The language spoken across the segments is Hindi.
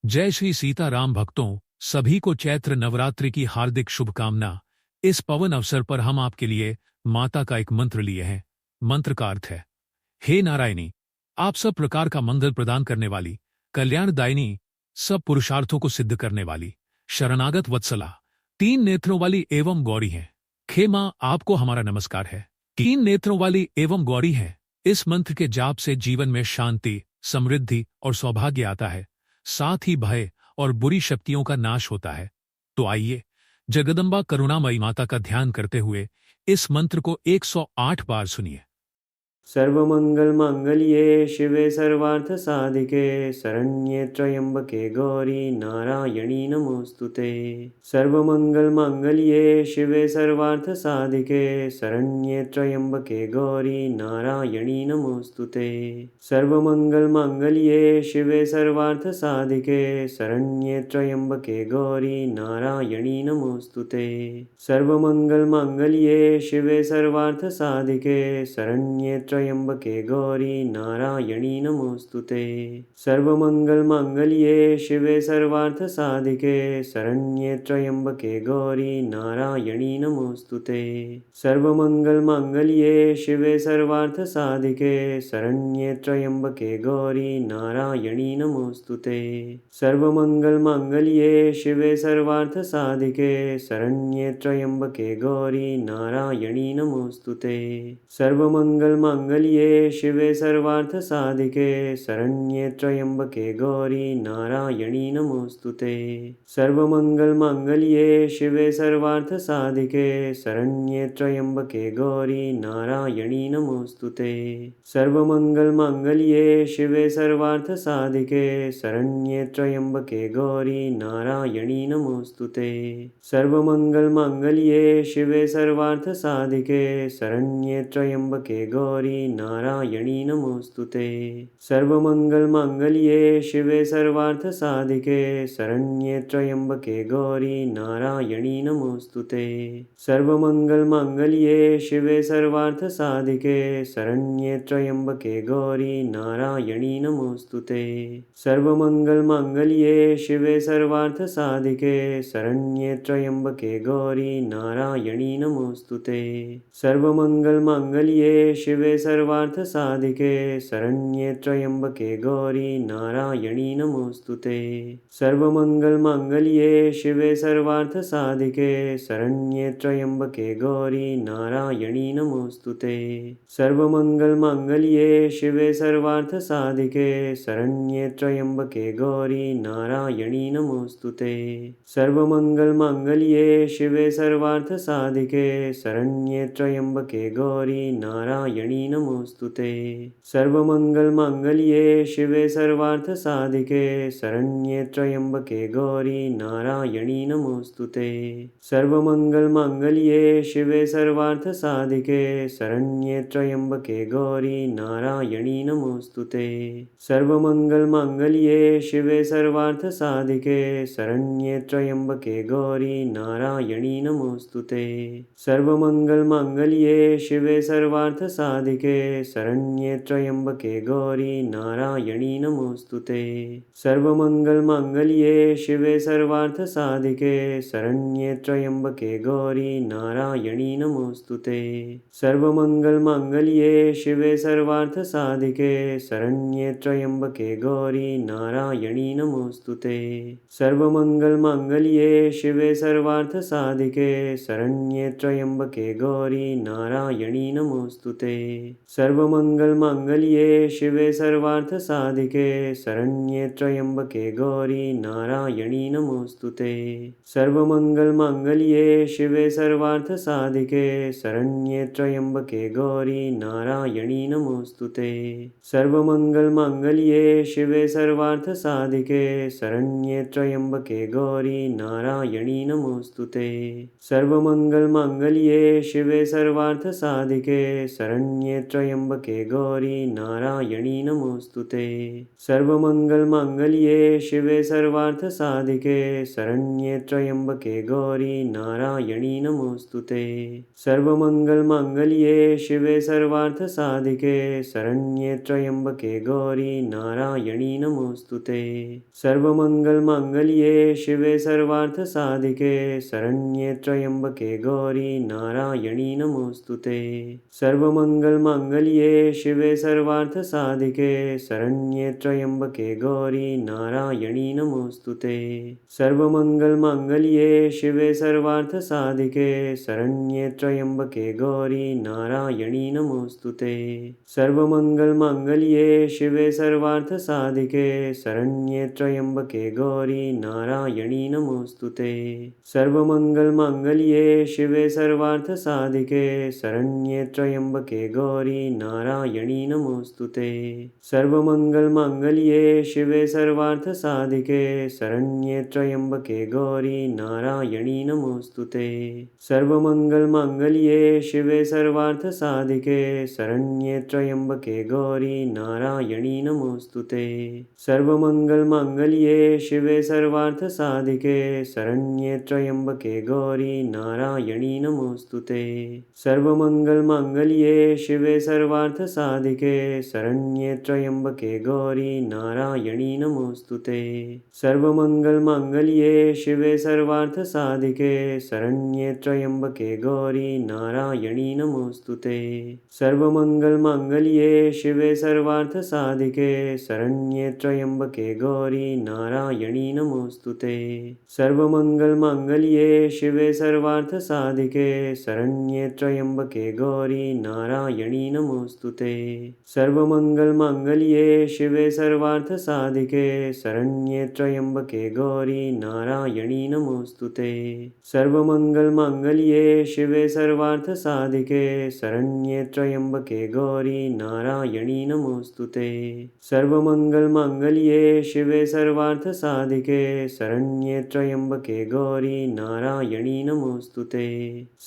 जय श्री सीताराम भक्तों, सभी को चैत्र नवरात्रि की हार्दिक शुभकामना। इस पवन अवसर पर हम आपके लिए माता का एक मंत्र लिए हैं। मंत्र का अर्थ है, हे नारायणी, आप सब प्रकार का मंगल प्रदान करने वाली, कल्याणदायिनी, सब पुरुषार्थों को सिद्ध करने वाली, शरणागत वत्सला, तीन नेत्रों वाली एवं गौरी हैं। हे मां, आपको हमारा नमस्कार है। तीन नेत्रों वाली एवं गौरी है। इस मंत्र के जाप से जीवन में शांति, समृद्धि और सौभाग्य आता है, साथ ही भय और बुरी शक्तियों का नाश होता है। तो आइए जगदम्बा करुणामयी माता का ध्यान करते हुए इस मंत्र को 108 बार सुनिए। सर्वमङ्गलमाङ्गल्ये शिवे सर्वार्थसाधिके शरण्ये त्र्यम्बके गौरी नारायणी नमोऽस्तु ते। सर्वमङ्गलमाङ्गल्ये शिवे सर्वार्थसाधिके शरण्ये त्र्यम्बके गौरी नारायणी नमोऽस्तु ते। सर्वमङ्गलमाङ्गल्ये शिवे सर्वार्थसाधिके शरण्ये त्र्यम्बके गौरी नारायणी नमोऽस्तु ते। सर्वमङ्गलमाङ्गल्ये शिवे सर्वार्थसाधिके शरण्ये त्र्यम्बके गौरी नारायणी नमोऽस्तु ते। सर्वमङ्गलमाङ्गल्ये शिवे सर्वार्थसाधिके शरण्ये त्र्यम्बके गौरी नारायणी नमोऽस्तु ते। सर्वमङ्गलमाङ्गल्ये शिवे सर्वार्थसाधिके शरण्ये त्र्यम्बके गौरी नारायणी नमोऽस्तु ते। सर्वमङ्गलमाङ्गल्ये शिवे सर्वार्थसाधिके शरण्ये त्र्यम्बके गौरी नारायणी नमोऽस्तु ते। सर्वमङ्गलमाङ्गल्ये शिवे सर्वार्थसाधिके शरण्ये त्र्यम्बके गौरी नारायणी नमोऽस्तु ते। सर्वमङ्गलमाङ्गल्ये शिवे सर्वार्थसाधिके शरण्ये त्र्यम्बके गौरी नारायणी नमोऽस्तु ते। सर्वमङ्गलमाङ्गल्ये शिवे सर्वार्थसाधिके शरण्ये त्र्यम्बके गौरी नारायणी नमोऽस्तु ते। सर्वमङ्गलमाङ्गल्ये शिवे सर्वार्थसाधिके शरण्ये त्र्यम्बके गौरी नारायणी नमोऽस्तु ते। सर्वमङ्गलमाङ्गल्ये शिवे सर्वार्थसाधिके शरण्ये त्र्यम्बके गौरी नारायणी नमोऽस्तु ते। सर्वमङ्गलमाङ्गल्ये शिवे सर्वार्थसाधिके शरण्ये त्र्यम्बके गौरी नारायणी नमोऽस्तु ते। सर्वमङ्गलमाङ्गल्ये शिवे सर्वार्थसाधिके शरण्ये त्र्यम्बके गौरी नारायणी नमोऽस्तु ते। सर्वमङ्गलमाङ्गल्ये शिवे सर्वार्थसाधिके शरण्ये त्र्यम्बके गौरी नारायणी नमोऽस्तु ते। सर्वमङ्गलमाङ्गल्ये शिवे सर्वार्थसाधिके शरण्ये त्र्यम्बके गौरी नारायणी नमोऽस्तु ते। सर्वमङ्गलमाङ्गल्ये शिवे सर्वार्थसाधिके शरण्ये त्र्यम्बके गौरी नारायणी नमोऽस्तु ते। सर्वमङ्गलमाङ्गल्ये शिवे सर्वार्थसाधिके शरण्ये त्र्यम्बके गौरी नारायणी नमोऽस्तु ते। सर्वमङ्गलमाङ्गल्ये शिवे सर्वार्थसाधिके शरण्ये त्र्यम्बके गौरी नारायणी नमोऽस्तु ते। सर्वमङ्गलमाङ्गल्ये शिवे सर्वार्थसाधिके शरण्ये त्र्यम्बके गौरी नारायणी नमोऽस्तु ते। सर्वमङ्गलमाङ्गल्ये शिवे सर्वार्थसाधिके शरण्ये त्र्यम्बके गौरी नारायणी नमोऽस्तु ते। सर्वमङ्गलमाङ्गल्ये शिवे सर्वार्थसाधिके शरण्ये त्र्यम्बके गौरी नारायणी नमोऽस्तु ते। सर्वमङ्गलमाङ्गल्ये शिवे सर्वार्थसाधिके शरण्ये त्र्यम्बके गौरी नारायणी नमोऽस्तु ते। सर्वमङ्गलमाङ्गल्ये शिवे सर्वार्थसाधिके शरण्ये त्र्यम्बके गौरी नारायणी नमोऽस्तु ते। सर्वमङ्गलमाङ्गल्ये शिवे सर्वार्थसाधिके शरण्ये त्र्यम्बके गौरी नारायणी नमोऽस्तु ते। सर्वमङ्गलमाङ्गल्ये शिवे सर्वार्थसाधिके शरण्ये त्र्यम्बके गौरी नारायणी नमोऽस्तु ते। सर्वमङ्गलमाङ्गल्ये शिवे सर्वार्थसाधिके शरण्ये त्र्यम्बके गौरी नारायणी नमोऽस्तु ते। सर्वमङ्गलमाङ्गल्ये शिवे सर्वार्थसाधिके शरण्ये त्र्यम्बके गौरी नारायणी नमोऽस्तु ते। सर्वमङ्गलमाङ्गल्ये शिवे सर्वार्थसाधिके शरण्ये शरण्ये त्र्यम्बके गौरी नारायणी नमोऽस्तुते। सर्वमङ्गलमाङ्गल्ये शिवे सर्वार्थसाधिके शरण्ये त्र्यम्बके गौरी नारायणी नमोऽस्तुते। सर्वमङ्गलमाङ्गल्ये शिवे सर्वार्थसाधिके शरण्ये त्र्यम्बके गौरी नारायणी नमोऽस्तुते। सर्वमङ्गलमाङ्गल्ये शिवे सर्वार्थसाधिके शरण्ये त्र्यम्बके गौरी नारायणी नमोऽस्तुते। सर्वमङ्गलमाङ्गल्ये शिवे सर्वार्थसाधिके शरण्ये त्र्यम्बके गौरी नारायणी नमोऽस्तुते। सर्वमङ्गलमाङ्गल्ये शिवे सर्वार्थसाधिके शरण्ये त्र्यम्बके गौरी नारायणी नमोऽस्तुते। सर्वमङ्गलमाङ्गल्ये शिवे सर्वार्थसाधिके शरण्ये त्र्यम्बके गौरी नारायणी नमोऽस्तुते। सर्वमङ्गलमाङ्गल्ये शिवे सर्वार्थसाधिके शरण्ये त्र्यम्बके गौरी नारायणी नमोऽस्तुते। सर्वमङ्गलमाङ्गल्ये शिवे सर्वार्थसाधिके शरण्ये त्र्यम्बके गौरी नारायणी नमोऽस्तुते। सर्वमङ्गलमाङ्गल्ये शिवे सर्वार्थसाधिके शरण्ये त्र्यम्बके गौरी नारायणी नमोऽस्तुते। सर्वमङ्गलमाङ्गल्ये शिवे सर्वार्थसाधिके शरण्ये त्र्यम्बके गौरी नारायणी नमोऽस्तुते। सर्वमङ्गलमाङ्गल्ये शिवे सर्वार्थसाधिके शरण्ये त्र्यम्बके गौरी नारायणी नमोऽस्तुते। सर्वमङ्गलमाङ्गल्ये शिवे सर्वार्थसाधिके शरण्ये त्र्यम्बके गौरी नारायणी नमोऽस्तुते। सर्वमङ्गलमाङ्गल्ये शिवे सर्वार्थसाधिके शरण्ये त्र्यम्बके गौरी नारायणी नमोऽस्तुते। सर्वमङ्गलमाङ्गल्ये शिवे सर्वार्थसाधिके शरण्ये त्र्यम्बके गौरी नारायणी नमोऽस्तुते। सर्वमङ्गलमाङ्गल्ये शिवे सर्वार्थसाधिके शरण्ये त्र्यम्बके गौरी नारायणी नमोऽस्तुते। सर्वमङ्गलमाङ्गल्ये शिवे सर्वार्थसाधिके शरण्ये त्र्यम्बके गौरी नारायणी नमोऽस्तुते। सर्वमङ्गलमाङ्गल्ये शिवे सर्वार्थसाधिके शरण्ये त्र्यम्बके गौरी नारायणी नमोऽस्तुते। सर्वमङ्गलमाङ्गल्ये शिवे सर्वार्थसाधिके शरण्ये त्र्यम्बके गौरी नारायणी नमोऽस्तुते।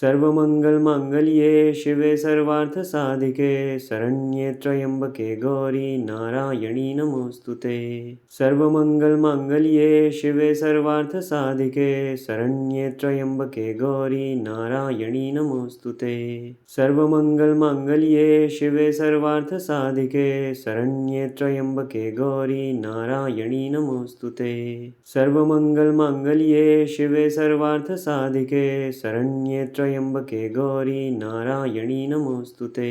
सर्वमङ्गलमाङ्गल्ये शिवे सर्वार्थसाधिके शरण्ये त्र्यम्बके गौरी नारायणी नमोऽस्तुते। सर्वमङ्गलमाङ्गल्ये शिवे सर्वार्थसाधिके शरण्ये त्र्यम्बके गौरी नारायणी नमोऽस्तुते। सर्वमङ्गलमाङ्गल्ये शिवे सर्वार्थसाधिके शरण्ये त्र्यम्बके गौरी नारायणी नमोऽस्तुते। सर्वमङ्गलमाङ्गल्ये शिवे सर्वार्थसाधिके शरण्ये त्र्यम्बके गौरी नारायणी नमोऽस्तुते।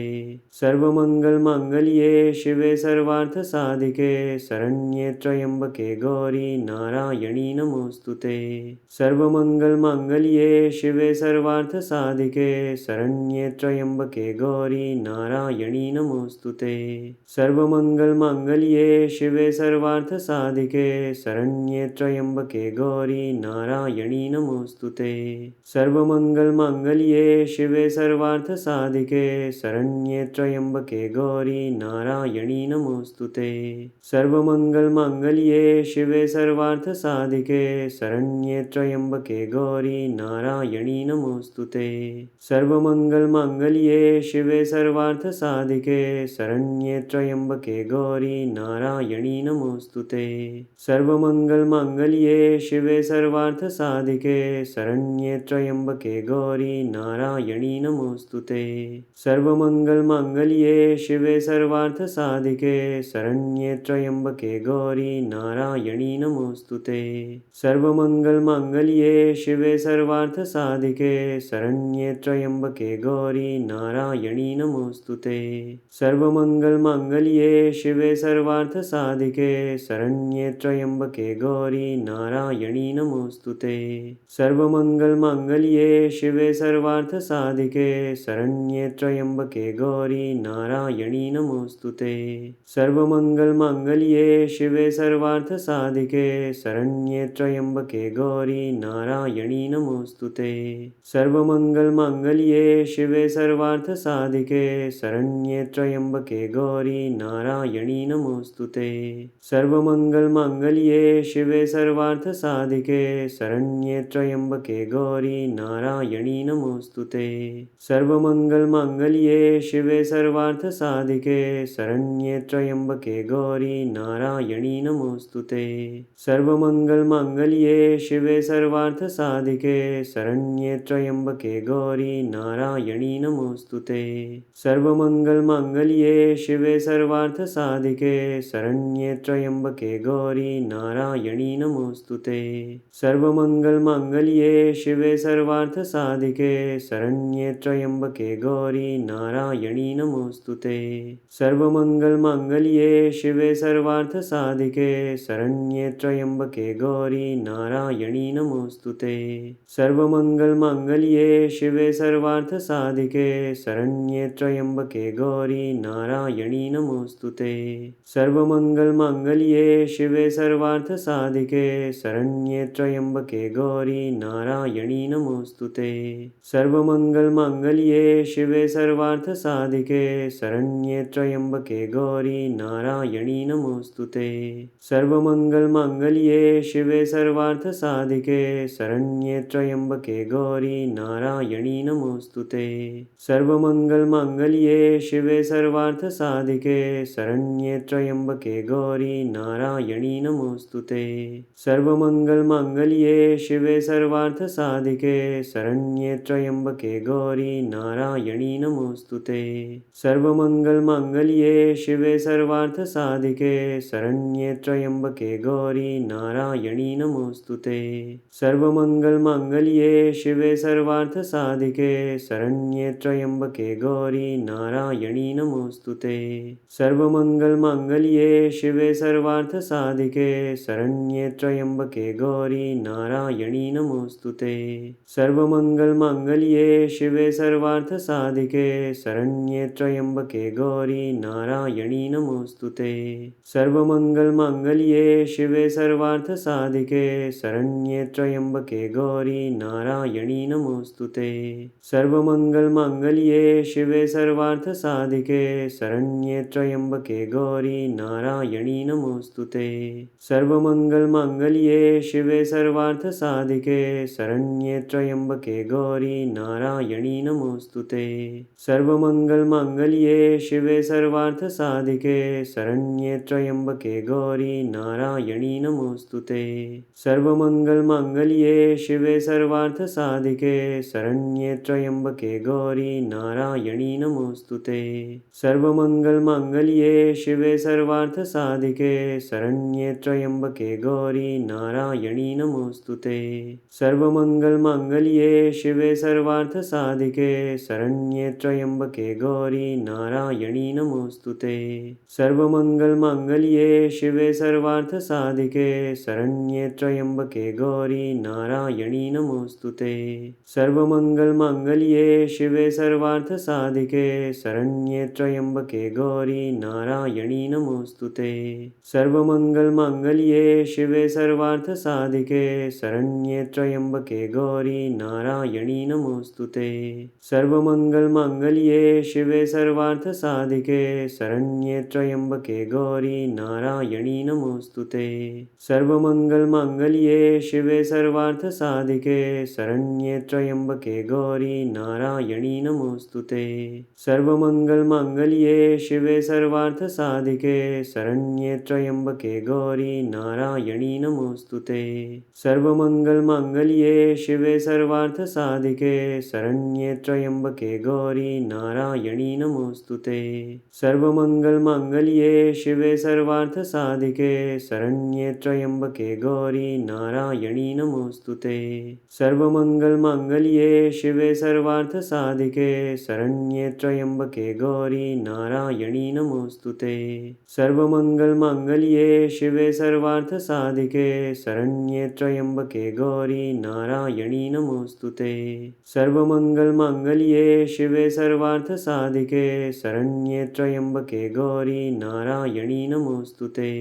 सर्वमङ्गलमाङ्गल्ये शिवे सर्वार्थसाधिके शरण्ये त्र्यम्बके गौरी नारायणी नमोऽस्तुते। सर्वमङ्गलमाङ्गल्ये शिवे सर्वार्थसाधिके शरण्ये त्र्यम्बके गौरी नारायणी नमोऽस्तुते। सर्वमङ्गलमाङ्गल्ये शिवे सर्वार्थसाधिके शरण्ये त्र्यम्बके गौरी नारायणी नमोऽस्तुते। सर्वमङ्गलमाङ्गल्ये शिवे सर्वार्थसाधिके शरण्ये त्र्यम्बके गौरी नारायणी नमोऽस्तुते। सर्वमङ्गलमाङ्गल्ये शिवे सर्वार्थसाधिके शरण्ये त्र्यम्बके गौरी नारायणी नमोऽस्तुते। सर्वमङ्गलमाङ्गल्ये शिवे सर्वार्थसाधिके शरण्ये त्र्यम्बके गौरी नारायणी नमोऽस्तुते। सर्वमङ्गलमाङ्गल्ये शिवे सर्वार्थसाधिके शरण्ये त्र्यम्बके गौरी नारायणी नमोऽस्तुते। सर्वमङ्गलमाङ्गल्ये शिवे सर्वार्थसाधिके शरण्ये त्र्यम्बके गौरी नारायणी नमोऽस्तुते। सर्वमङ्गलमाङ्गल्ये शिवे सर्वार्थसाधिके शरण्ये त्र्यम्बके गौरी नारायणी नमोऽस्तुते। सर्वमङ्गलमाङ्गल्ये शिवे सर्वार्थसाधिके शरण्ये त्र्यम्बके गौरी नारायणी नमोऽस्तुते। सर्वमङ्गलमाङ्गल्ये शिवे सर्वार्थसाधिके शरण्ये त्र्यम्बके गौरी नारायणी नमोऽस्तुते। सर्वमङ्गलमाङ्गल्ये शिवे सर्वार्थसाधिके शरण्ये त्र्यम्बके गौरी नारायणी नमोऽस्तुते। सर्वमङ्गलमाङ्गल्ये शिवे सर्वार्थसाधिके शरण्ये त्र्यम्बके गौरी नारायणी नमोऽस्तुते। सर्वमङ्गलमाङ्गल्ये शिवे सर्वार्थसाधिके शरण्ये त्र्यम्बके गौरी नारायणी नमोऽस्तुते। सर्वमङ्गलमाङ्गल्ये शिवे सर्वार्थसाधिके शरण्ये त्र्यम्बके गौरी नारायणी नमोऽस्तुते। सर्वमङ्गलमाङ्गल्ये शिवे सर्वार्थसाधिके शरण्ये त्र्यम्बके गौरी नारायणी नमोऽस्तुते। सर्वमङ्गलमाङ्गल्ये शिवे सर्वार्थसाधिके शरण्ये त्र्यम्बके गौरी नारायणी नमोऽस्तुते। सर्वमङ्गलमाङ्गल्ये शिवे सर्वार्थसाधिके शरण्ये त्र्यम्बके गौरी नारायणी नमोऽस्तुते। सर्वमङ्गलमाङ्गल्ये शिवे सर्वार्थसाधिके शरण्ये त्र्यम्बके गौरी नारायणी नमोऽस्तुते। सर्वमङ्गलमाङ्गल्ये शिवे सर्वार्थसाधिके शरण्ये त्र्यम्बके गौरी नारायणी नमोऽस्तुते। सर्वमङ्गलमाङ्गल्ये शिवे सर्वार्थसाधिके शरण्ये त्र्यम्बके गौरी नारायणी नमोऽस्तुते। सर्वमङ्गलमाङ्गल्ये शिवे सर्वार्थसाधिके शरण्ये त्र्यम्बके गौरी नारायणी नमोऽस्तुते। सर्वमङ्गलमाङ्गल्ये शिवे सर्वार्थसाधिके शरण्ये त्र्यम्बके गौरी नारायणी नमोऽस्तुते। सर्वमङ्गलमाङ्गल्ये शिवे सर्वार्थसाधिके शरण्ये त्र्यम्बके गौरी नारायणी नमोऽस्तुते। सर्वमङ्गलमाङ्गल्ये शिवे सर्वार्थसाधिके शरण्ये त्र्यम्बके गौरी नारायणी नमोऽस्तुते। सर्वमङ्गलमाङ्गल्ये शिवे सर्वार्थसाधिके शरण्ये त्र्यम्बके गौरी नारायणी नमोऽस्तुते। सर्वमङ्गलमाङ्गल्ये शिवे सर्वार्थसाधिके शरण्ये त्र्यम्बके गौरी नारायणी नमोऽस्तुते। सर्वमङ्गलमाङ्गल्ये शिवे सर्वार्थसाधिके शरण्ये त्र्यम्बके गौरी नारायणी नमोऽस्तुते। सर्वमङ्गलमाङ्गल्ये शिवे सर्वार्थसाधिके शरण्ये त्र्यम्बके गौरी नारायणी नमोऽस्तुते। सर्वमङ्गलमाङ्गल्ये शिवे सर्वार्थसाधिके शरण्ये त्र्यम्बके गौरी नारायणी नमोऽस्तुते। सर्वमङ्गलमाङ्गल्ये शिवे सर्वार्थसाधिके शरण्ये त्र्यम्बके गौरी नारायणी नमोऽस्तुते। सर्वमङ्गलमाङ्गल्ये शिवे सर्वार्थसाधिके शरण्ये त्र्यम्बके गौरी नारायणी नमोऽस्तुते। सर्वमङ्गलमाङ्गल्ये शिवे सर्वार्थसाधिके शरण्ये त्र्यम्बके गौरी नारायणी नमोऽस्तुते। सर्वमङ्गलमाङ्गल्ये शिवे सर्वार्थसाधिके शरण्ये त्र्यम्बके गौरी नारायणी नमोऽस्तुते। सर्वमङ्गलमाङ्गल्ये शिवे सर्वार्थसाधिके शरण्ये त्र्यम्बके गौरी नारायणी नमोऽस्तुते। सर्वमङ्गलमाङ्गल्ये शिवे सर्वार्थसाधिके शरण्ये त्र्यम्बके गौरी नारायणी नमोऽस्तुते। सर्वमङ्गलमाङ्गल्ये शिवे सर्वार्थसाधिके शरण्ये त्र्यम्बके गौरी नारायणी नमोऽस्तुते। सर्वमङ्गलमाङ्गल्ये शिवे सर्वार्थसाधिके शरण्ये त्र्यम्बके गौरी नारायणी नमोऽस्तुते। सर्वमङ्गलमाङ्गल्ये शिवे सर्वार्थसाधिके शरण्ये त्र्यम्बके गौरी नारायणी नमोऽस्तुते। सर्वमङ्गलमाङ्गल्ये शिवे सर्वार्थसाधिके शरण्ये त्र्यम्बके गौरी नारायणी नमोऽस्तुते। सर्वमङ्गलमाङ्गल्ये शिवे सर्वार्थसाधिके शरण्ये त्र्यम्बके गौरी नारायणी नमोऽस्तुते। सर्वमङ्गलमाङ्गल्ये शिवे सर्वार्थसाधिके शरण्ये त्र्यम्बके गौरी नारायणी नमोऽस्तुते। सर्वमङ्गलमाङ्गल्ये शिवे सर्वार्थसाधिके शरण्ये त्र्यम्बके गौरी नारायणी नमोऽस्तुते। सर्वमङ्गलमाङ्गल्ये शिवे सर्वार्थसाधिके शरण्ये त्र्यम्बके गौरी नारायणी नमोऽस्तुते। सर्वमङ्गलमाङ्गल्ये शिवे सर्वार्थसाधिके शरण्ये त्र्यम्बके गौरी नारायणी नमोऽस्तुते। सर्वमङ्गलमाङ्गल्ये शिवे सर्वार्थसाधिके शरण्ये त्र्यम्बके गौरी नारायणी नमोऽस्तुते।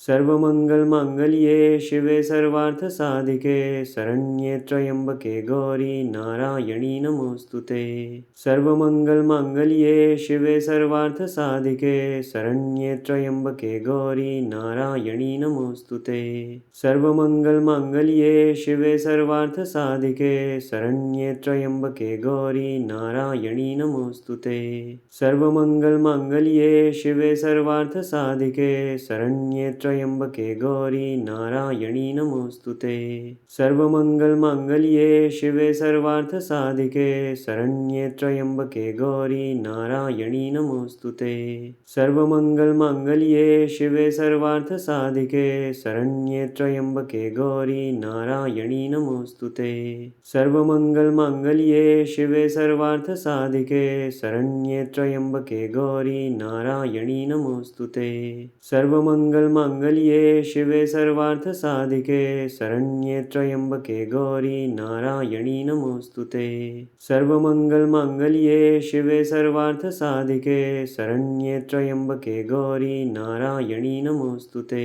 सर्वमङ्गलमाङ्गल्ये शिवे सर्वार्थसाधिके शरण्ये त्र्यम्बके गौरी नारायणी नमोऽस्तुते। सर्वमङ्गलमाङ्गल्ये शिवे सर्वार्थसाधिके शरण्ये त्र्यम्बके गौरी नारायणी नमोऽस्तुते। सर्वमङ्गलमाङ्गल्ये शिवे सर्वार्थसाधिके शरण्ये त्र्यम्बके गौरी नारायणी नमोऽस्तुते। नमोऽस्तु ते सर्वमङ्गलमाङ्गल्ये शिवे सर्वार्थसाधिके शरण्ये त्र्यम्बके गौरी नारायणी नमोऽस्तु ते सर्वमङ्गलमाङ्गल्ये शिवे सर्वार्थसाधिके शरण्ये त्र्यम्बके गौरी नारायणी नमोऽस्तु ते सर्वमङ्गलमाङ्गल्ये शिवे सर्वार्थसाधिके शरण्ये त्र्यम्बके गौरी नारायणी नमोऽस्तु ते सर्वमङ्गलमाङ्गल्ये शिवे सर्वार्थसाधिके शरण्ये त्र्यम्बके गौरी नारायणी नमोऽस्तु ते सर्वमङ्गलमाङ्गल्ये शिवे सर्वार्थसाधिके शरण्ये त्र्यम्बके गौरी नारायणी नमोऽस्तु ते सर्वमङ्गलमाङ्गल्ये शिवे सर्वार्थसाधिके शरण्ये त्र्यम्बके गौरी नारायणी नमोऽस्तु ते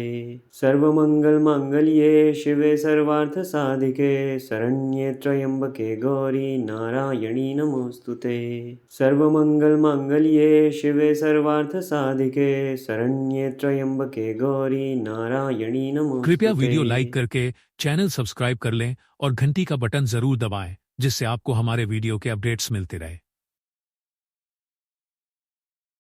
सर्वमङ्गलमाङ्गल्ये शिवे सर्वार्थसाधिके शरण्ये त्र्यम्बके गौरी नारायणी नमोऽस्तु ते सर्वमङ्गलमाङ्गल्ये शिवे सर्वार्थसाधिके शरण्ये त्र्यम्बके गौरी नारायणी नमोऽस्तु कृपया वीडियो ते। लाइक करके चैनल सब्सक्राइब कर लें और घंटी का बटन जरूर दबाएं जिससे आपको हमारे वीडियो के अपडेट्स मिलते रहे।